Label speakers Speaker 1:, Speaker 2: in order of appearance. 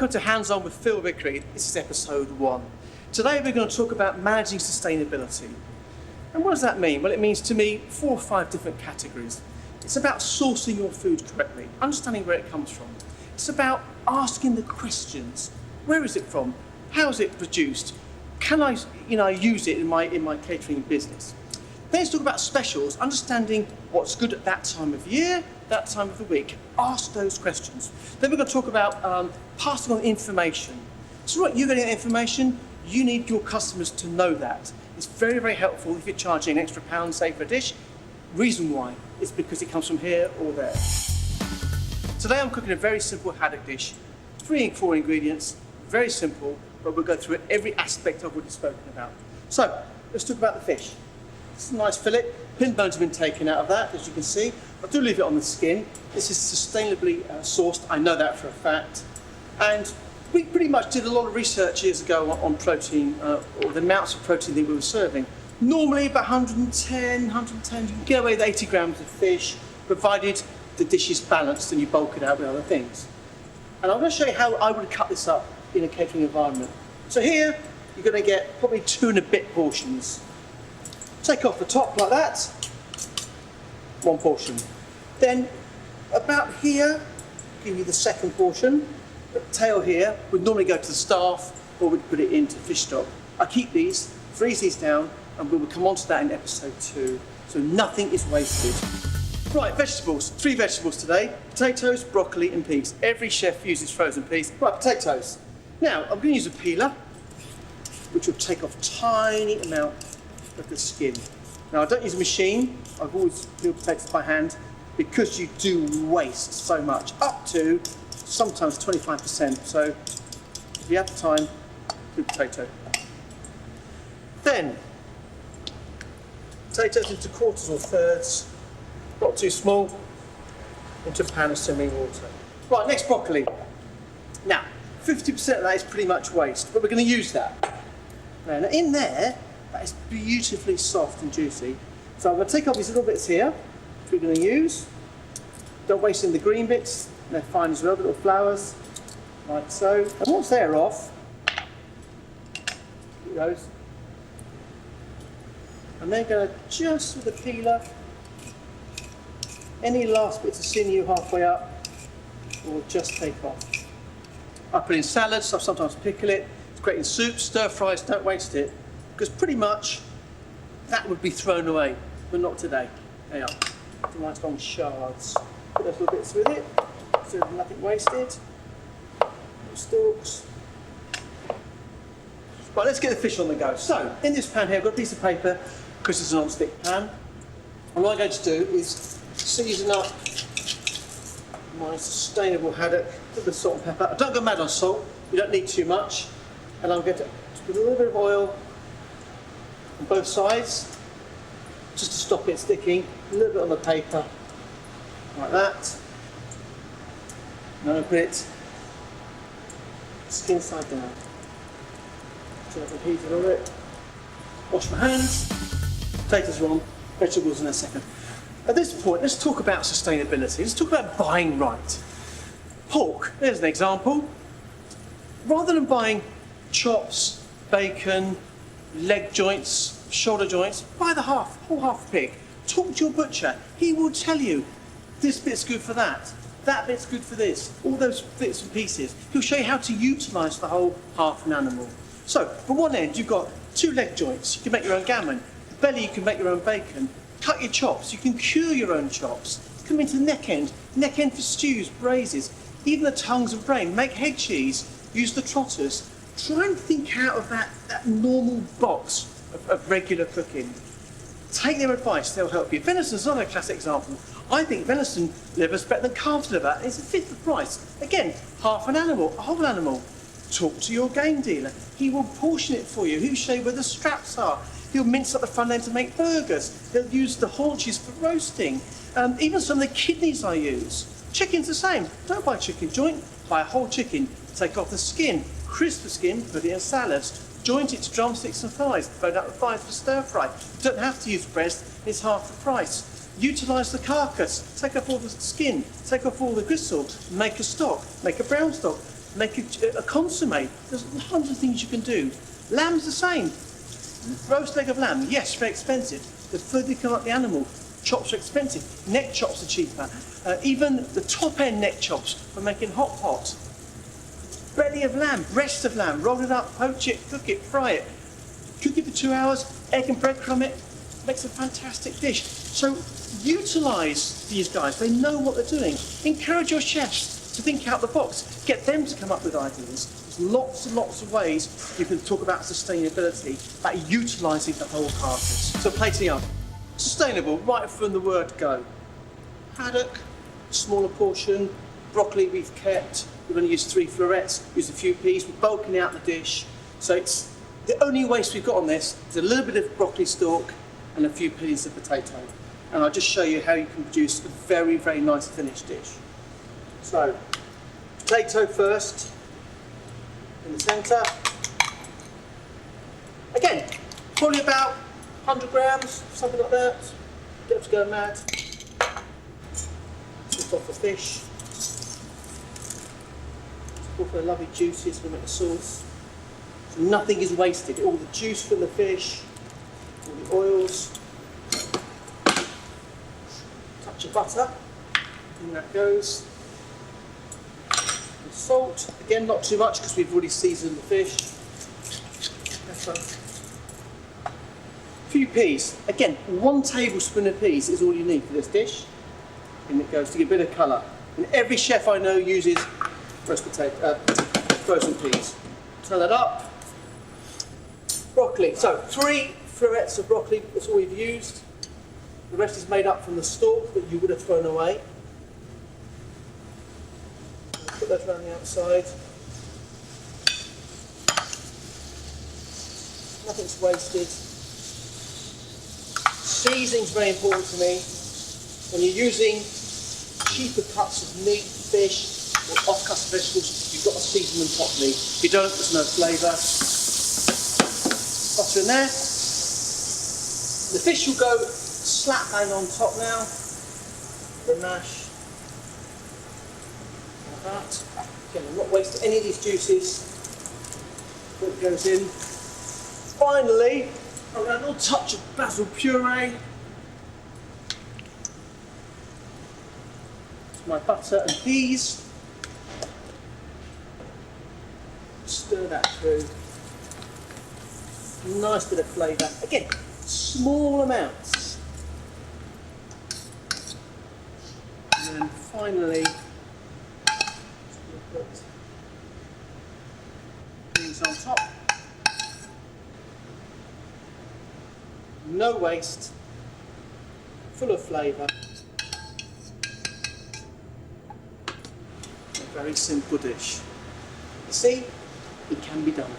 Speaker 1: Welcome to Hands On with Phil Vickery. This is episode 1. Today we're going to talk about managing sustainability. And what does that mean? Well, it means to me 4 or 5 different categories. It's about sourcing your food correctly, understanding where it comes from. It's about asking the questions. Where is it from? How is it produced? Can I use it in my catering business? Then let's talk about specials, understanding what's good at that time of year, that time of the week. Ask those questions. Then we're going to talk about passing on information. So right, you're getting that information, you need your customers to know that. It's very, very helpful if you're charging an extra £1, say, for a dish. Reason why is because it comes from here or there. Today I'm cooking a very simple haddock dish. 4 ingredients, very simple, but we'll go through every aspect I've already spoken about. So, let's talk about the fish. It's a nice fillet. Pin bones have been taken out of that, as you can see. I do leave it on the skin. This is sustainably sourced, I know that for a fact. And we pretty much did a lot of research years ago on protein, or the amounts of protein that we were serving. Normally about 110, you can get away with 80 grams of fish, provided the dish is balanced and you bulk it out with other things. And I'm going to show you how I would cut this up in a catering environment. So here, you're going to get probably 2 and a bit portions. Take off the top like that, 1 portion. Then about here, give you the 2nd portion. The tail here would normally go to the staff, or we'd put it into fish stock. I keep these, freeze these down, and we will come on to that in episode 2. So nothing is wasted. Right, vegetables. 3 vegetables today. Potatoes, broccoli and peas. Every chef uses frozen peas. Right, potatoes. Now, I'm going to use a peeler, which will take off a tiny amount of the skin. Now, I don't use a machine. I've always peeled potatoes by hand because you do waste so much, up to sometimes 25%. So if you have the time, do potato. Then, potatoes into quarters or thirds, not too small, into a pan of simmering water. Right, next broccoli. Now, 50% of that is pretty much waste, but we're going to use that. Now, in there, that is beautifully soft and juicy. So I'm going to take off these little bits here, which we're going to use. Don't waste in the green bits, they're fine as well, the little flowers, like so. And once they're off, here goes. And then going to just with the peeler, any last bits of sinew halfway up, we'll just take off. I put in salads, I sometimes pickle it. It's great in soups, stir fries, don't waste it. Because pretty much that would be thrown away, but not today. There you are, nice long shards. Put those little bits with it, so there's nothing wasted. Little stalks. Right, let's get the fish on the go. So, in this pan here, I've got a piece of paper, because it's a non-stick pan. And what I'm going to do is season up my sustainable haddock with the salt and pepper. I don't go mad on salt, you don't need too much. And I'm going to put a little bit of oil on both sides, just to stop it sticking, a little bit on the paper, like that. And I'll put it skin side down. So I've heated on it. Wash my hands, potatoes are on, vegetables in a second. At this point, let's talk about sustainability. Let's talk about buying right. Pork, there's an example. Rather than buying chops, bacon, leg joints, shoulder joints, buy the whole half pig. Talk to your butcher. He will tell you, this bit's good for that bit's good for this, all those bits and pieces. He'll show you how to utilise the whole half an animal. So, from one end, you've got 2 leg joints. You can make your own gammon. The belly, you can make your own bacon. Cut your chops. You can cure your own chops. Come into the neck end for stews, braises, even the tongues and brain. Make head cheese. Use the trotters. Try and think out of that normal box of regular cooking. Take their advice, they'll help you. Venison's another classic example. I think venison liver is better than calf liver. It's a fifth the price. Again, half an animal, a whole animal. Talk to your game dealer. He will portion it for you. He'll show you where the straps are. He'll mince up the front end to make burgers. He'll use the haunches for roasting. Even some of the kidneys I use. Chicken's the same. Don't buy chicken joint, buy a whole chicken. Take off the skin, crisp the skin, put it in salads. Joint it to drumsticks and thighs, bone out the thighs for stir fry. You don't have to use breast, it's half the price. Utilise the carcass, take off all the skin, take off all the gristle, make a stock, make a brown stock. make a consomme. There's hundreds of things you can do. Lamb's the same. Roast leg of lamb, yes, very expensive. The further you come up the animal, chops are expensive. Neck chops are cheaper. Even the top end neck chops for making hot pot. Belly of lamb, breast of lamb, roll it up, poach it, cook it, fry it. Cook it for 2 hours, egg and breadcrumb it, makes a fantastic dish. So utilise these guys, they know what they're doing. Encourage your chefs to think out the box, get them to come up with ideas. There's lots and lots of ways you can talk about sustainability, about utilising the whole carcass. So plating up, sustainable right from the word go. Haddock, smaller portion, broccoli we've kept, we're going to use 3 florets, use a few peas, we're bulking out the dish. So it's the only waste we've got on this is a little bit of broccoli stalk and a few peas of potato. And I'll just show you how you can produce a very, very nice finished dish. So, potato first, in the centre. Again, probably about 100 grams, something like that. Get up to go mad. Just off the fish. All for the lovely juices to make the sauce. So nothing is wasted. All the juice from the fish, all the oils. Touch of butter, in that goes. And salt, again not too much because we've already seasoned the fish. Pepper. A few peas. Again, 1 tablespoon of peas is all you need for this dish. And it goes to give a bit of colour. And every chef I know uses frozen peas. Turn that up. Broccoli. So 3 florets of broccoli, that's all we've used. The rest is made up from the stalk that you would have thrown away. Put those around the outside. Nothing's wasted. Seasoning's very important to me. When you're using cheaper cuts of meat, fish, or off-cut vegetables, you've got to season them properly. If you don't, there's no flavour. Butter in there. The fish will go slap bang on top now. The mash. Like that. Again, I'm not wasting any of these juices. What goes in. Finally, I'll add a little touch of basil puree. My butter and peas. Stir that through. Nice bit of flavour. Again, small amounts. And then finally, put these on top. No waste. Full of flavour. Very simple dish. You see, it can be done.